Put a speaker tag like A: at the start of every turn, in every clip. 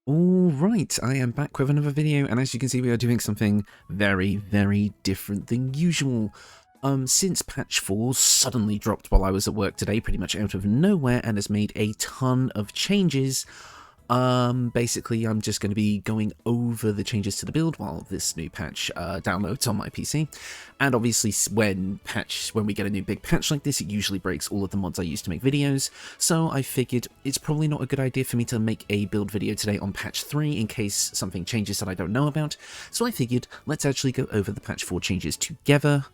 A: Alright, I am back with another video, and as you can see we are doing something very, very different than usual. Since patch 4 suddenly dropped while I was at work today, pretty much out of nowhere, and has made a ton of changes, basically I'm just going to be going over the changes to the build while this new patch downloads on my PC. And obviously when we get a new big patch like this, it usually breaks all of the mods I use to make videos, so I figured it's probably not a good idea for me to make a build video today on patch 3 in case something changes that I don't know about. So I figured let's actually go over the patch 4 changes together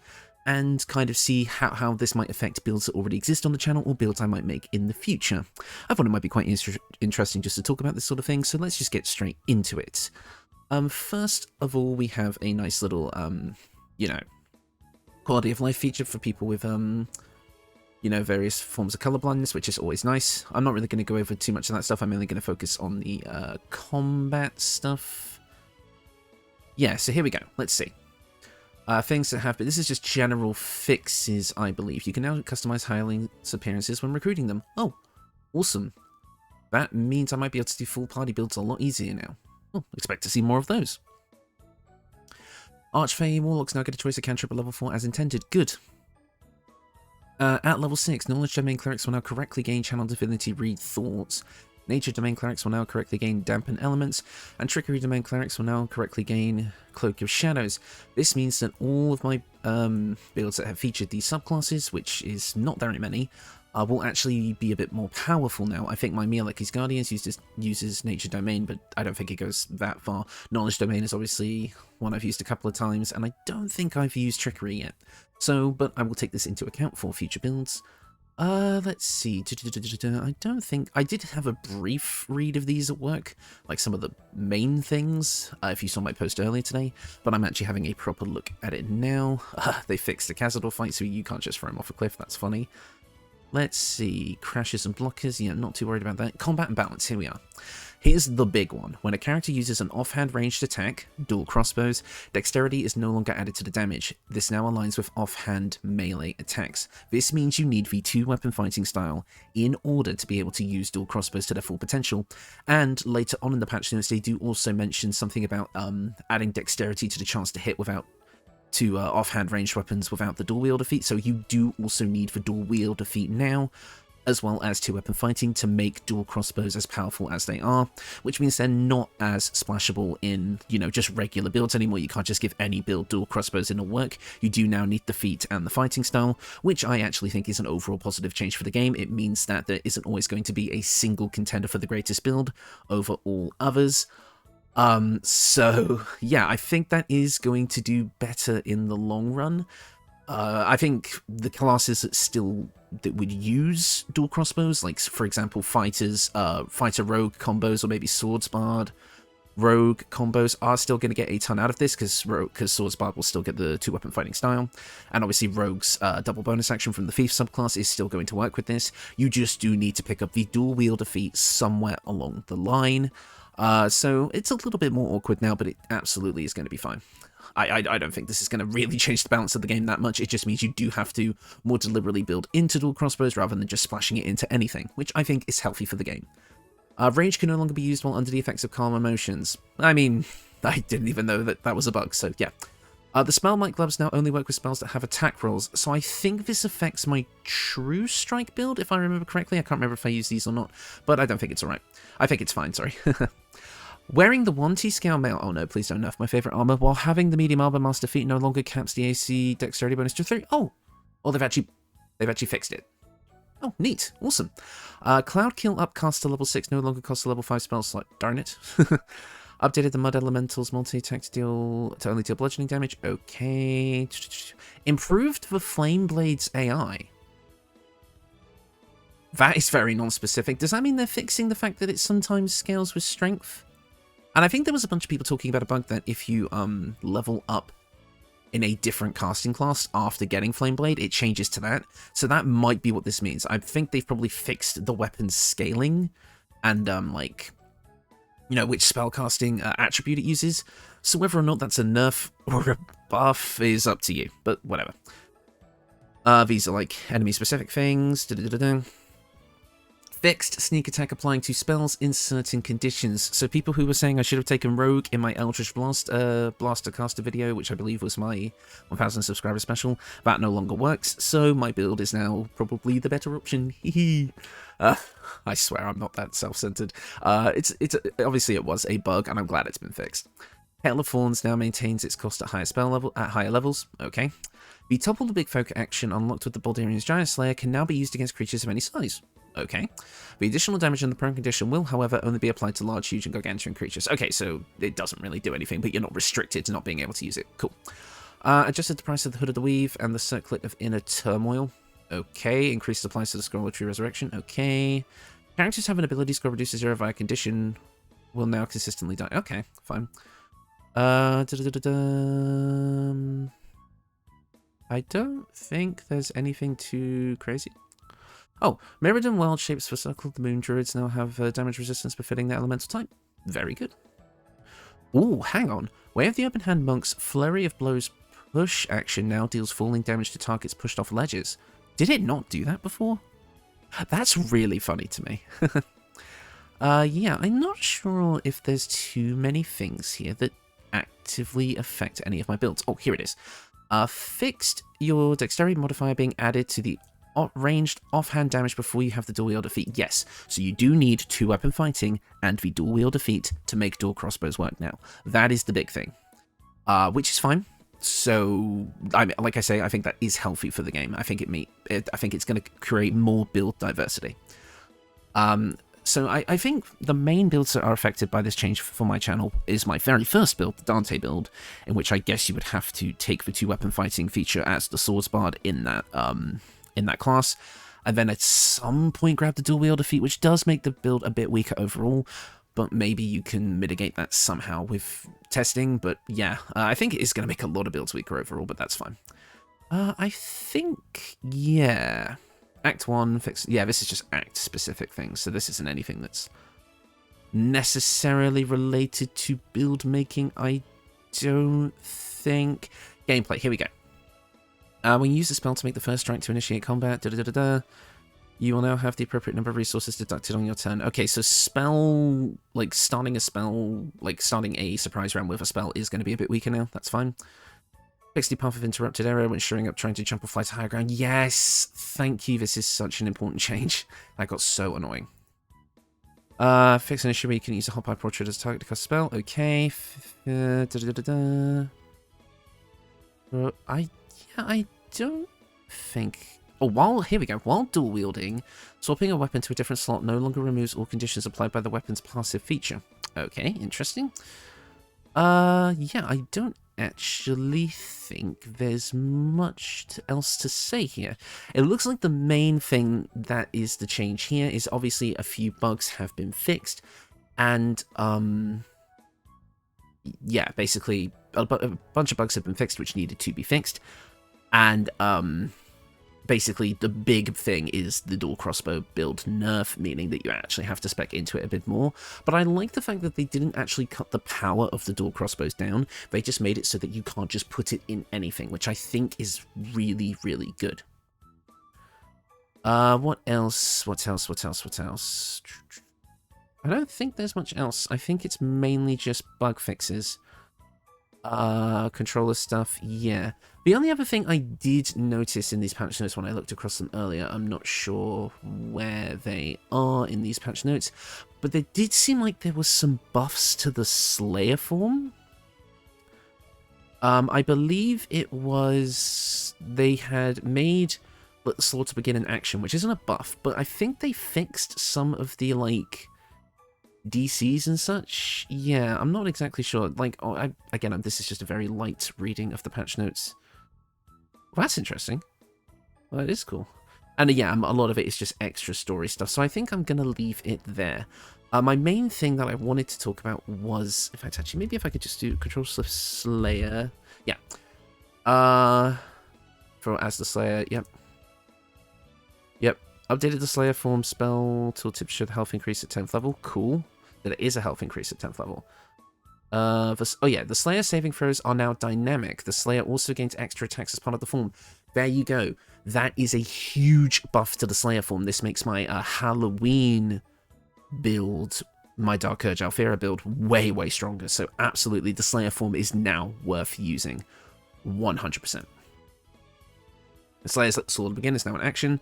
A: and kind of see how this might affect builds that already exist on the channel or builds I might make in the future. I thought it might be quite interesting just to talk about this sort of thing, so let's just get straight into it. First of all, we have a nice little, quality of life feature for people with, various forms of color blindness, which is always nice. I'm not really going to go over too much of that stuff. I'm only going to focus on the combat stuff. Yeah, so here we go. Let's see. Things that have, but this is just general fixes, I believe. You can now customize hirelings' appearances when recruiting them. Oh, awesome. That means I might be able to do full party builds a lot easier now. Oh, expect to see more of those. Archfey Warlocks now get a choice of cantrip at level 4 as intended. Good. At level 6, Knowledge Domain Clerics will now correctly gain Channel Divinity Read Thoughts. Nature Domain Clerics will now correctly gain Dampen Elements, and Trickery Domain Clerics will now correctly gain Cloak of Shadows. This means that all of my builds that have featured these subclasses, which is not very many, will actually be a bit more powerful now. I think my Mieleki's Guardians uses Nature Domain, but I don't think it goes that far. Knowledge Domain is obviously one I've used a couple of times, and I don't think I've used Trickery yet. So, but I will take this into account for future builds. Let's see. I don't think I did have a brief read of these at work, like some of the main things, if you saw my post earlier today, but I'm actually having a proper look at it now. They fixed the Cazador fight, so you can't just throw him off a cliff. That's funny. Let's see. Crashes and blockers. Yeah, not too worried about that. Combat and balance. Here we are. Here's the big one. When a character uses an offhand ranged attack, dual crossbows, dexterity is no longer added to the damage. This now aligns with offhand melee attacks. This means you need the 2-weapon fighting style in order to be able to use dual crossbows to their full potential. And later on in the patch notes, they do also mention something about adding dexterity to the chance to hit without offhand ranged weapons without the dual wielder feat. So you do also need the dual wielder feat now, as well as 2-weapon fighting, to make dual crossbows as powerful as they are, which means they're not as splashable in, just regular builds anymore. You can't just give any build dual crossbows and it'll work. You do now need the feat and the fighting style, which I actually think is an overall positive change for the game. It means that there isn't always going to be a single contender for the greatest build over all others. So yeah, I think that is going to do better in the long run. I think the classes that would use dual crossbows, like for example fighter rogue combos, or maybe swordsbard rogue combos, are still going to get a ton out of this, because swordsbard will still get the 2-weapon fighting style, and obviously rogue's double bonus action from the thief subclass is still going to work with this. You just do need to pick up the dual wielder feat somewhere along the line. So it's a little bit more awkward now, but it absolutely is going to be fine. I don't think this is going to really change the balance of the game that much. It just means you do have to more deliberately build into dual crossbows rather than just splashing it into anything, which I think is healthy for the game. Rage can no longer be used while under the effects of calm emotions. I mean, I didn't even know that was a bug, so yeah. The Spellmight gloves now only work with spells that have attack rolls, so I think this affects my True Strike build, if I remember correctly. I can't remember if I use these or not, but I don't think it's alright. I think it's fine, sorry. Wearing the 1T scale mail, oh no, please don't nerf my favourite armour, while having the medium armour master feat no longer caps the AC dexterity bonus to 3. Oh, they've actually fixed it. Oh, neat, awesome. Cloud Kill upcast to level 6 no longer costs a level 5 spell slot. Darn it. Updated the Mud Elemental's multi-attack to only deal bludgeoning damage. Okay. Improved the Flame Blade's AI. That is very non-specific. Does that mean they're fixing the fact that it sometimes scales with strength? And I think there was a bunch of people talking about a bug that if you level up in a different casting class after getting Flame Blade, it changes to that. So that might be what this means. I think they've probably fixed the weapon's scaling and which spellcasting attribute it uses. So whether or not that's a nerf or a buff is up to you, but whatever. These are like enemy specific things. fixed sneak attack applying to spells in certain conditions. So people who were saying I should have taken Rogue in my Eldritch Blaster caster video, which I believe was my 1000 subscriber special, that no longer works, so my build is now probably the better option. I swear I'm not that self-centered. Obviously it was a bug, and I'm glad it's been fixed. Hail of Thorns now maintains its cost at higher levels. Okay. The Topple the Big Folk action unlocked with the Baldurian's Giant Slayer can now be used against creatures of any size. Okay. The additional damage in the prone condition will, however, only be applied to large, huge, and gargantuan creatures. Okay, so it doesn't really do anything, but you're not restricted to not being able to use it. Cool. Adjusted the price of the Hood of the Weave and the Circlet of Inner Turmoil. Okay. Increases applies to the Scroll of True Resurrection. Okay. Characters have an ability score reduces 0 via condition will now consistently die. Okay, fine. I don't think there's anything too crazy. Oh, Mirrodin Wild Shapes for Circle of the Moon Druids now have damage resistance befitting their elemental type. Very good. Ooh, hang on. Way of the Open Hand Monk's Flurry of Blows push action now deals falling damage to targets pushed off ledges. Did it not do that before? That's really funny to me. Yeah, I'm not sure if there's too many things here that actively affect any of my builds. Oh, here it is. Fixed your dexterity modifier being added to the ranged offhand damage before you have the dual wielder feat. Yes, so you do need 2-weapon fighting and the dual wielder feat to make dual crossbows work now. That is the big thing, which is fine. So, like I say, I think that is healthy for the game. I think it's going to create more build diversity. So I think the main builds that are affected by this change for my channel is my very first build, the Dante build, in which I guess you would have to take the 2-weapon fighting feature as the Swords Bard in that class, and then at some point grab the dual wielder feat, which does make the build a bit weaker overall, but maybe you can mitigate that somehow with testing. But yeah, I think it is going to make a lot of builds weaker overall, but that's fine. I think, yeah... Act 1, fix... Yeah, this is just act-specific things, so this isn't anything that's necessarily related to build-making, I don't think. Gameplay, here we go. When you use a spell to make the first strike to initiate combat, you will now have the appropriate number of resources deducted on your turn. Okay, so spell... Like, starting a surprise round with a spell is going to be a bit weaker now. That's fine. Fix the path of interrupted arrow when showing up trying to jump or fly to higher ground. Yes! Thank you, this is such an important change. That got so annoying. Fix an issue where you can use a hot pipe portrait as a target to cast a spell. Okay. I don't think... Oh, here we go. While dual wielding, swapping a weapon to a different slot no longer removes all conditions applied by the weapon's passive feature. Okay, interesting. Yeah, I don't actually think there's much else to say here. It looks like the main thing that is the change here is obviously a few bugs have been fixed, and yeah, basically a bunch of bugs have been fixed which needed to be fixed, and basically the big thing is the dual crossbow build nerf, meaning that you actually have to spec into it a bit more. But I like the fact that they didn't actually cut the power of the dual crossbows down. They just made it so that you can't just put it in anything, which I think is really, really good. What else? What else? I don't think there's much else. I think it's mainly just bug fixes. Controller stuff, yeah. The only other thing I did notice in these patch notes when I looked across them earlier, I'm not sure where they are in these patch notes, but there did seem like there was some buffs to the Slayer form. I believe it was they had made Let the Slaughter Begin in action, which isn't a buff, but I think they fixed some of the, like, DCs and such. Yeah, I'm not exactly sure. Like, again, this is just a very light reading of the patch notes. Well, that's interesting. Well, that is cool. And yeah, a lot of it is just extra story stuff, so I think I'm going to leave it there. My main thing that I wanted to talk about was, in fact, actually, maybe if I could just do Control Slayer. Yeah. As the Slayer, yep. Yep. Updated the Slayer form spell tooltip should health increase at 10th level. Cool. That it is a health increase at 10th level. Oh yeah, the Slayer saving throws are now dynamic. The Slayer also gains extra attacks as part of the form. there you go. That is a huge buff to the Slayer form. This makes my Halloween build, my Dark Urge Alfira build, way, way stronger. So absolutely, the Slayer form is now worth using. 100%. The Slayer's Sword of Begin is now in action.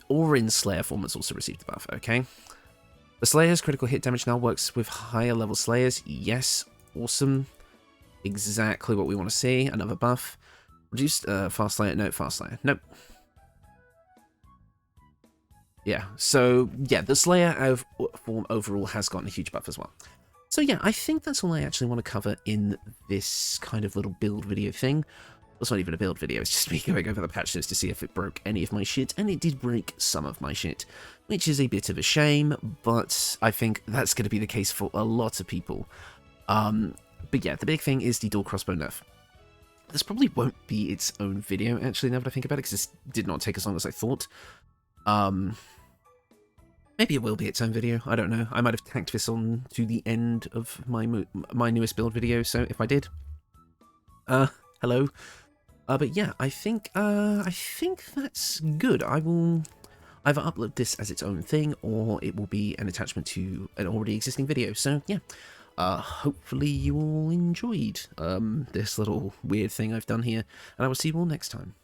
A: Orin's Slayer form has also received a buff, okay? The Slayer's critical hit damage now works with higher level Slayers. Yes, awesome. Exactly what we want to see. Another buff. Reduced fast Slayer. No, fast Slayer. Nope. Yeah, so yeah, the Slayer form overall has gotten a huge buff as well. So yeah, I think that's all I actually want to cover in this kind of little build video thing. It's not even a build video, it's just me going over the patch notes to see if it broke any of my shit, and it did break some of my shit, which is a bit of a shame, but I think that's going to be the case for a lot of people. But yeah, the big thing is the dual crossbow nerf. This probably won't be its own video, actually, now that I think about it, because this did not take as long as I thought. Maybe it will be its own video, I don't know. I might have tacked this on to the end of my newest build video, so if I did, hello. But yeah, I think that's good. I will either upload this as its own thing, or it will be an attachment to an already existing video. So yeah, hopefully you all enjoyed this little weird thing I've done here, and I will see you all next time.